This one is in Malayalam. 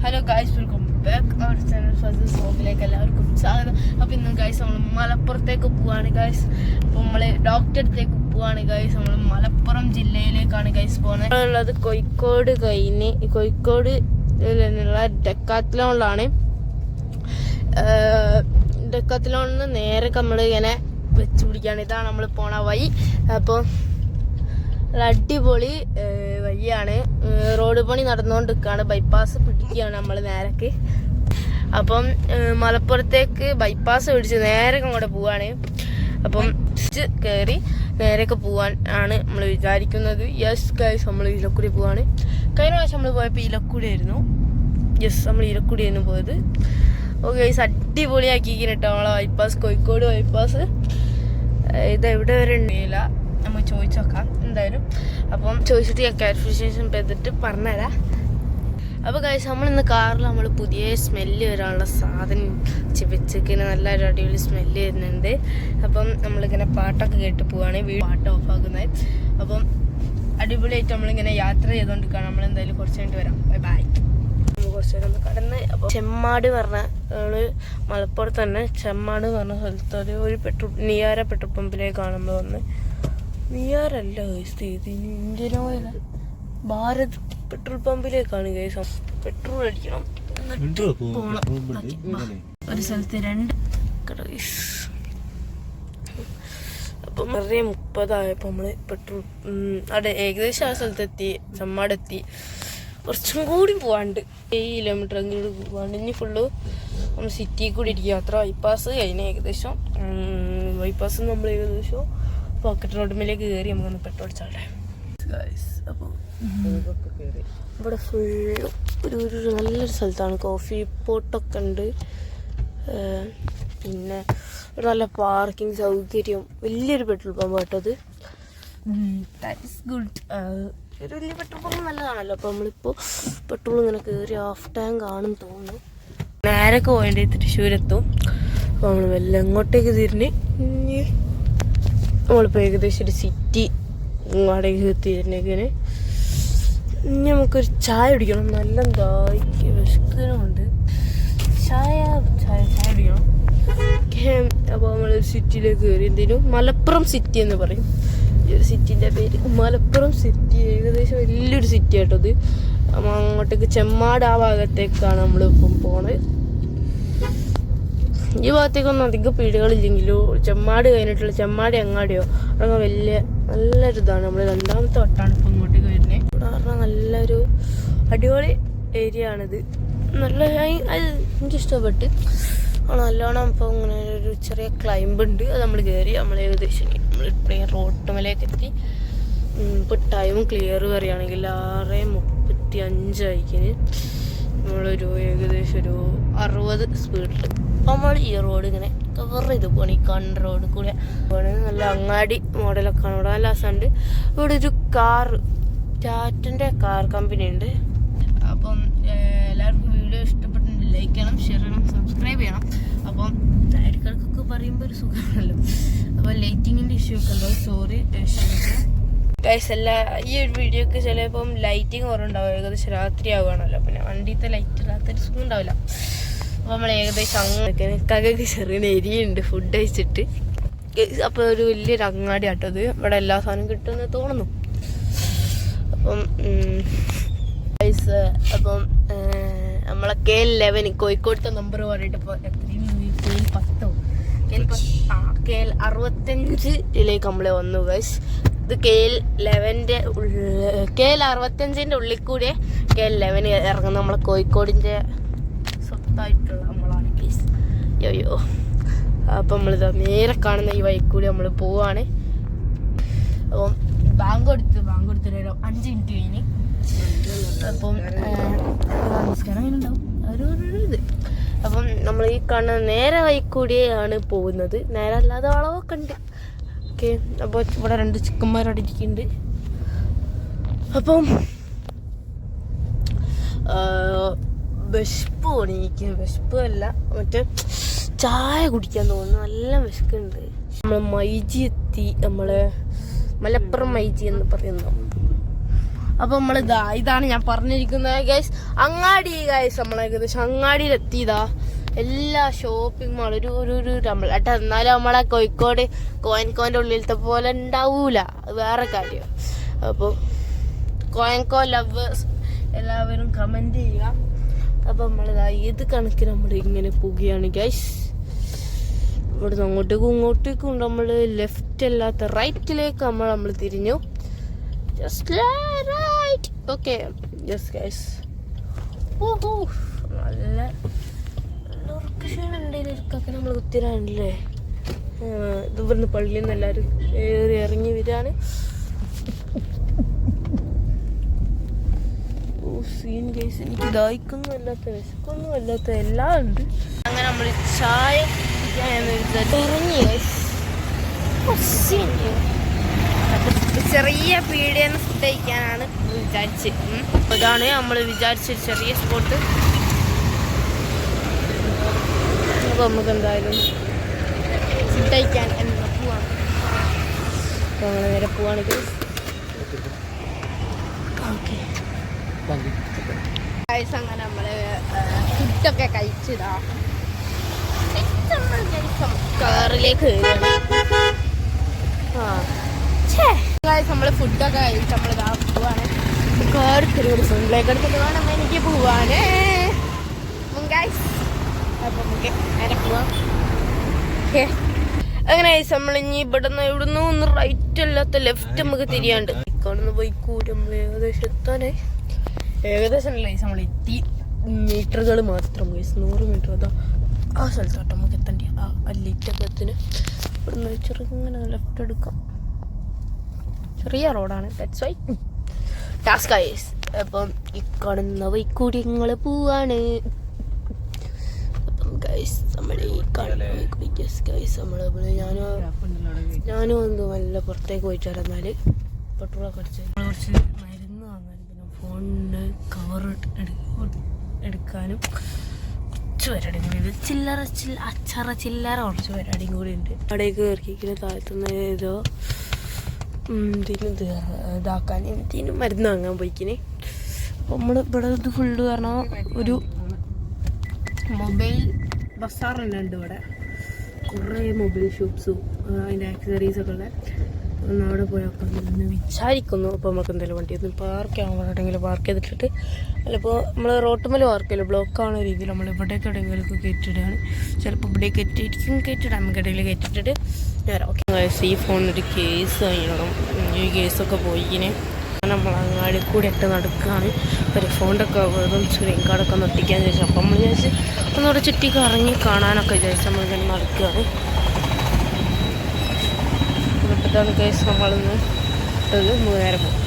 Hello guys, welcome back our channel first വ്ലോഗിലേക്ക് എല്ലാവർക്കും സ്വാഗതം. അപ്പോൾ ഇന്ന് ഗൈസ് നമ്മൾ മലപ്പുറത്തേക്ക് പോവാണ് ഗൈസ്. അപ്പോൾ നമ്മൾ ഡോക്ടർ അടുത്തേക്ക് പോവാണ് ഗൈസ്. നമ്മൾ മലപ്പുറം ജില്ലയിലേക്കാണ് ഗൈസ് പോകുന്നത്. ഉള്ളത് കോഴിക്കോട് നിന്നുള്ള ഡെക്കാത്ലോണിലാണ്. ഡെക്കാത്ലോണിന് നേരെ നമ്മൾ ഇങ്ങനെ വെച്ച് പിടിക്കുകയാണ്. ഇതാണ് നമ്മൾ പോണ വഴി. അപ്പോൾ അടിപൊളി വഴിയാണ്. റോഡ് പണി നടന്നുകൊണ്ടിരിക്കുകയാണ്. ബൈപ്പാസ് പിടിക്കുകയാണ് നമ്മൾ നേരക്ക്. അപ്പം മലപ്പുറത്തേക്ക് ബൈപ്പാസ് പിടിച്ച് നേരെ അങ്ങോട്ട് പോവാണ്. അപ്പം കയറി നേരൊക്കെ പോവാൻ ആണ് നമ്മൾ വിചാരിക്കുന്നത്. യെസ് ഗൈസ്, നമ്മൾ ഇലക്കുടി പോവാണ്. കഴിഞ്ഞ പ്രാവശ്യം നമ്മൾ പോയപ്പോൾ ഇലക്കുടി ആയിരുന്നു. യെസ്, നമ്മൾ ഇലക്കുടി ആയിരുന്നു പോയത്. ഓക്കെ ഗൈസ്, അടിപൊളിയാക്കിയിരിക്കുന്നു കേട്ടോ നമ്മളെ ബൈപ്പാസ്. കോഴിക്കോട് ബൈപ്പാസ് ഇത് എവിടെ വരെ ഉണ്ടില്ല, നമ്മൾ ചോദിച്ചു നോക്കാം എന്തായാലും. അപ്പം ചോദിച്ചിട്ട് ഞാൻ ക്ലാരിഫിക്കേഷൻ ചെയ്തിട്ട് പറഞ്ഞുതരാം. അപ്പോൾ ഗൈസ്, നമ്മളിന്ന് കാറിൽ നമ്മൾ പുതിയ സ്മെല്ല് വരാനുള്ള സാധനം വെച്ചിങ്ങനെ നല്ലൊരു അടിപൊളി സ്മെല്ല് വരുന്നുണ്ട്. അപ്പം നമ്മളിങ്ങനെ പാട്ടൊക്കെ കേട്ട് പോവുകയാണ്. പാട്ട് ഓഫാക്കുന്നത്. അപ്പം അടിപൊളിയായിട്ട് നമ്മളിങ്ങനെ യാത്ര ചെയ്തുകൊണ്ടിരിക്കുകയാണ്. നമ്മളെന്തായാലും കുറച്ച് കഴിഞ്ഞിട്ട് വരാം. Bye bye. നമ്മൾ കുറച്ച് നേരം ഒന്ന് കടന്ന്. അപ്പോൾ ചെമ്മാട് പറഞ്ഞ മലപ്പുറത്ത് തന്നെ ചെമ്മാട് പറഞ്ഞ സ്ഥലത്ത് ഒരു നിയാര പെട്രോൾ പമ്പിലേക്കാണ് നമ്മൾ വന്ന്. നിയാറല്ല ഗൈസ്, ഇത് ഇന്ത്യൻ ഓയിൽ ഭാരത് പെട്രോൾ പമ്പിലേക്കാണ് ഗൈസ്. പെട്രോൾ അടിക്കണം, ഒരു സ്ഥലത്ത് 2 ഗൈസ്. അപ്പം 30 നമ്മള് പെട്രോൾ അവിടെ ഏകദേശം ആ സ്ഥലത്തെത്തി. ചെമ്മാടെത്തി. കുറച്ചും കൂടി പോവാണ്ട് 7 കിലോമീറ്റർ അങ്ങോട്ട് പോവാണ്ട്. ഇനി ഫുള്ള് നമ്മൾ സിറ്റിയിൽ കൂടി ഇരിക്കുക. അത്ര ബൈപ്പാസ് കഴിഞ്ഞ ഏകദേശം. ബൈപ്പാസ് നമ്മൾ ഏകദേശം പോക്കറ്റ് റോഡിലേക്ക് കയറി നമുക്കൊന്ന് പെട്രോൾ അടിച്ചാട്ടെ ഗൈസ്. അപ്പോൾ ഇവിടെ ഫുള്ള് ഒരു നല്ലൊരു സ്ഥലത്താണ്. കോഫി പോട്ടൊക്കെ ഉണ്ട്. പിന്നെ ഒരു നല്ല പാർക്കിംഗ് സൗകര്യം. വലിയൊരു പെട്രോൾ പമ്പ് കേട്ടത്. That is good. ഒരു വലിയ പെട്രോൾ പമ്പ് നല്ലതാണല്ലോ. അപ്പോൾ നമ്മളിപ്പോൾ പെട്രോൾ ഇങ്ങനെ കയറി ഹാഫ് ടാങ്ക് ആണെന്ന് തോന്നുന്നു. നേരൊക്കെ പോകേണ്ടി തൃശ്ശൂരെത്തും. അപ്പോൾ നമ്മൾ വെല്ലം അങ്ങോട്ടേക്ക് തിരിഞ്ഞ് നമ്മളിപ്പോൾ ഏകദേശം ഒരു സിറ്റി വാടകയ്ക്ക് എത്തിയിരുന്നേക്കിന്. ഇനി നമുക്കൊരു ചായ കുടിക്കണം. നല്ല ദാഹിക്ക് വിശക്കുന്നുമുണ്ട്. ചായ കുടിക്കണം. അപ്പോൾ നമ്മളൊരു സിറ്റിയിലേക്ക് കയറി. എന്തെങ്കിലും മലപ്പുറം സിറ്റി എന്ന് പറയും ഈ ഒരു സിറ്റിൻ്റെ പേര്. മലപ്പുറം സിറ്റി ഏകദേശം വലിയൊരു സിറ്റി ആട്ടോ ഇത്. അങ്ങോട്ടേക്ക് ചെമ്മാട് ആ ഭാഗത്തേക്കാണ് നമ്മളിപ്പം പോണത്. ഈ ഭാഗത്തേക്കൊന്നും അധികം പീടികളില്ലെങ്കിലും ചെമ്മാട് കഴിഞ്ഞിട്ടുള്ള ചെമ്മാടി അങ്ങാടിയോ അതൊക്കെ വലിയ നല്ലൊരു ഇതാണ്. നമ്മൾ 2ാമത്തെ വട്ടമാണ് ഇപ്പോൾ ഇങ്ങോട്ടേക്ക് വരുന്നത്. ഇവിടെ പറഞ്ഞാൽ നല്ലൊരു അടിപൊളി ഏരിയ ആണിത്. നല്ല എനിക്കിഷ്ടപ്പെട്ട് നല്ലോണം. ഇപ്പോൾ ഇങ്ങനെ ഒരു ചെറിയ ക്ലൈംബ് ഉണ്ട്. അത് നമ്മൾ കയറി. നമ്മൾ ഏകദേശം നമ്മൾ ഇപ്പോഴും റോട്ടുമലേക്ക് എത്തി. ഇപ്പോൾ ടൈം ക്ലിയർ പറയുകയാണെങ്കിൽ 6:35 ആയിക്കിന്. നമ്മളൊരു ഏകദേശം ഒരു 60 സ്പീഡിൽ നമ്മൾ ഈ റോഡ് ഇങ്ങനെ കവർ ചെയ്ത് പോകണം. ഈ കണ്ട റോഡ് കൂടെ നല്ല അങ്ങാടി മോഡലൊക്കെ ആണ്. ഇവിടെ നല്ല രസമുണ്ട്. ഇവിടെ ഒരു ടാറ്റൻ്റെ കാർ കമ്പനി ഉണ്ട്. അപ്പം എല്ലാവർക്കും വീഡിയോ ഇഷ്ടപ്പെട്ടിട്ടുണ്ട്. ലൈക്ക് ചെയ്യണം, ഷെയർ ചെയ്യണം, സബ്സ്ക്രൈബ് ചെയ്യണം. അപ്പം ഇടയ്ക്കിടയ്ക്കൊക്കെ പറയുമ്പോൾ ഒരു സുഖമാണല്ലോ. അപ്പോൾ ലൈറ്റിങ്ങിൻ്റെ ഇഷ്യൂ ഒക്കെ ഉണ്ടാവും. Sorry guys. ഈ ഒരു വീഡിയോക്ക് ചിലപ്പം ലൈറ്റിങ് കുറവുണ്ടാവും. ഏകദേശം രാത്രി ആവുകയാണല്ലോ. പിന്നെ വണ്ടിയിലത്തെ ലൈറ്റ് ഇല്ലാത്തൊരു സുഖം ഉണ്ടാവില്ല. അപ്പോൾ നമ്മൾ ഏകദേശം അങ്ങോട്ട് കകക്ക് ചെറിയ എരിയുണ്ട് ഫുഡ് കഴിച്ചിട്ട്. അപ്പോൾ ഒരു വലിയൊരു അങ്ങാടി ആട്ടോ അത്. ഇവിടെ എല്ലാ സാധനവും കിട്ടുമെന്ന് തോന്നുന്നു. അപ്പം ഗൈസ്, അപ്പം നമ്മളെ KL11 കോഴിക്കോടത്തെ നമ്പർ പറഞ്ഞിട്ട് ഇപ്പോൾ എത്രയും KL 65 നമ്മൾ വന്നു ഗൈസ്. ഇത് KL11 KL 65 ഉള്ളിൽ കൂടെ KL11 ഇറങ്ങുന്ന നമ്മളെ കോഴിക്കോടിൻ്റെ സ്വത്തായിട്ടുള്ള നമ്മളാണ് ഗൈസ്. യോയോ. അപ്പം നമ്മളിത് നേരെ കാണുന്ന ഈ വഴിക്കൂടി നമ്മൾ പോവാണ്. അപ്പം ബാങ്ക് കൊടുത്ത് 5 മിനിറ്റ് കഴിഞ്ഞ്. അപ്പം നമസ്കാരം അങ്ങനെ ഉണ്ടാവും ഇത്. അപ്പം നമ്മൾ ഈ കാണുന്ന നേരെ വഴിക്കൂടിയാണ് പോകുന്നത്. നേരെ അല്ലാതെ വളവൊക്കെ ഉണ്ട്. ഓക്കെ. അപ്പോൾ ഇവിടെ 2 ചിക്കന്മാരവിടെ ഇരിക്കുന്നുണ്ട്. അപ്പം വിശപ്പ് എനിക്ക് വിശപ്പ് അല്ല, മറ്റേ ചായ കുടിക്കാൻ തോന്നുന്നു. നല്ല വിശക്കുണ്ട്. നമ്മൾ മൈജി എത്തി. നമ്മളെ മലപ്പുറം മൈജി എന്ന് പറയുന്നു. അപ്പോൾ നമ്മൾ ഇതാണ് ഞാൻ പറഞ്ഞിരിക്കുന്നത് ഗൈസ്. അങ്ങാടി ഗൈസ്, നമ്മൾ ഏകദേശം അങ്ങാടിയിലെത്തിയതാ. എല്ലാ ഷോപ്പിംഗ് മാൾ ഒരു നമ്മൾ ഏട്ടാ. എന്നാലും നമ്മളെ കോഴിക്കോട് കോയൻകോൻ്റെ ഉള്ളിലത്തെ പോലെ ഉണ്ടാവൂല, വേറെ കാര്യം. അപ്പോൾ കോയൻകോ ലവേഴ്സ് എല്ലാവരും കമൻറ്റ് ചെയ്യുക. അപ്പോൾ നമ്മളിതാ ഏത് കണക്കിന് നമ്മൾ ഇങ്ങനെ പോവുകയാണ് ഗൈസ്. ഇവിടുന്ന് അങ്ങോട്ടേക്കും ഇങ്ങോട്ടേക്കും നമ്മൾ ലെഫ്റ്റ് അല്ലാത്ത റൈറ്റിലേക്ക് നമ്മൾ തിരിഞ്ഞു. Just right. Okay yes guys. ഓഹോ നല്ല ഉറക്കക്ഷീണുണ്ടെങ്കിലൊക്കെ നമ്മൾ കുത്തിരാണല്ലേ. ഇത് ഇവിടുന്ന് പള്ളിയിൽ നിന്ന് എല്ലാവരും ഇറങ്ങി വരികയാണ്. Scene case. എനിക്ക് ദാഹിക്കൊന്നും അല്ലാത്ത വിശക്കൊന്നും അല്ലാത്ത എല്ലാം ഉണ്ട്. അങ്ങനെ നമ്മൾ ചായ ഇറങ്ങി ചെറിയ പീടിയെന്ന് ഫുഡ് കഴിക്കാനാണ് വിചാരിച്ചത്. അതാണ് നമ്മൾ വിചാരിച്ചൊരു ചെറിയ സ്പോട്ട്. അപ്പോൾ നമുക്ക് എന്തായാലും ഫുഡ് കഴിക്കാൻ എന്താ പോവാണ്. അപ്പോൾ നമ്മൾ നേരെ പോവാണ് ഗൈസ്. ഓക്കെ ഗൈസ്, അങ്ങനെ നമ്മൾ ഫുഡൊക്കെ കഴിച്ചതാ. കാറിലേക്ക് നമ്മൾ ഫുഡൊക്കെ കഴിച്ച് നമ്മൾ ഇതാ പോവാണ്. കാറ് ചെറിയൊരു ഫ്രണ്ടിലേക്ക് എടുത്തിട്ട് വേണം എനിക്ക് പോവാന് ഗൈസ്. അപ്പം നമുക്ക് നേരെ പോവാം. ഓക്കെ അങ്ങനെ നമ്മളിഞ്ഞി ഇവിടുന്ന് ഒന്ന് റൈറ്റ് അല്ലാത്ത ലെഫ്റ്റ് നമുക്ക് തിരിയാണ്ട്. ഇക്കോടന്ന് പോയി നമ്മൾ ഏകദേശം എത്താനായി. ഏകദേശം അല്ല നമ്മൾ എത്തി. മീറ്ററുകൾ മാത്രം ഗൈസ്, 100 മീറ്റർ. അതാ ആ സ്ഥലത്തോട്ട് നമുക്ക് എത്തേണ്ട. ആ ലിറ്റൊക്കത്തിന് ഇവിടുന്ന് ചെറുങ്ങനെ ലെഫ്റ്റ് എടുക്കാം. ചെറിയ റോഡാണ്, ദാറ്റ്സ് വൈ ടാസ്ക് ഗൈസ്. അപ്പം ഈ കാണുന്ന വൈക്കൂടി ഞങ്ങൾ പോവാണ്. അപ്പം ഗൈസ് നമ്മൾ ഈ കാണുന്ന ഗൈസ് ഞാനും എന്തോ നല്ല പുറത്തേക്ക് പോയിട്ട് വരാൽ പെട്രോളൊക്കെ അടിച്ച് കുറച്ച് മരുന്ന് വാങ്ങാനും പിന്നെ ഫോണിന് കവർ എടുക്കാനും കുറച്ച് പരിപാടിയും കൂടി ഉണ്ട്. ചില്ലറ കുറച്ച് പരിപാടിയും കൂടി ഉണ്ട്. അവിടേക്ക് കയറിക്കുന്ന താഴത്തുനിന്ന് ഏതോ ഇതാക്കാനും ഇതിനും മരുന്ന് വാങ്ങാൻ പോയിക്കിന്. അപ്പോൾ നമ്മൾ ഇവിടെ ഇത് ഫുള്ള് പറഞ്ഞാൽ ഒരു മൊബൈൽ ബസാറുണ്ട് ഇവിടെ. കുറേ മൊബൈൽ ഷോപ്സും അതിൻ്റെ ആക്സസറീസൊക്കെ ഉള്ള. ഒന്ന് അവിടെ പോയൊക്കെ നിന്ന് വിചാരിക്കുന്നു. അപ്പോൾ നമുക്ക് എന്തെങ്കിലും വണ്ടി ഒന്ന് പാർക്ക് ആകാൻ എവിടെയെങ്കിലും പാർക്ക് ചെയ്തിട്ടിട്ട്, അല്ലപ്പോൾ നമ്മൾ റോട്ടുമ്മൽ പാർക്ക് ചെയ്യില്ല, ബ്ലോക്ക് ആവുന്ന രീതിയിൽ നമ്മൾ ഇവിടേക്ക് എവിടെയെങ്കിലുമൊക്കെ കയറ്റിയിടുകയാണ്. ചിലപ്പോൾ ഇവിടേക്ക് കയറ്റിയിടാം, നമുക്ക് ഇടയിൽ കയറ്റിയിട്ടിട്ട് നേരം. ഓക്കെ ഈ ഫോണിനൊരു കേസ് കഴിയണം. ഈ കേസൊക്കെ പോയിക്കിനെ നമ്മൾ അങ്ങാടി കൂടെ ഇട്ട് നടക്കുകയാണ്. ഒരു ഫോണിൻ്റെ കവറും സ്ക്രീൻ കാർഡൊക്കെ ഒട്ടിക്കാൻ ചോദിച്ചു. അപ്പം നമ്മൾ വിചാരിച്ച് ഒന്നുകൂടെ ചുറ്റി കറങ്ങി കാണാനൊക്കെ വിചാരിച്ച് നമ്മളിങ്ങനെ നടക്കുകയാണ്. ഇതാണ് കേസ് നമ്മളിന്ന് നേരെ പോകും.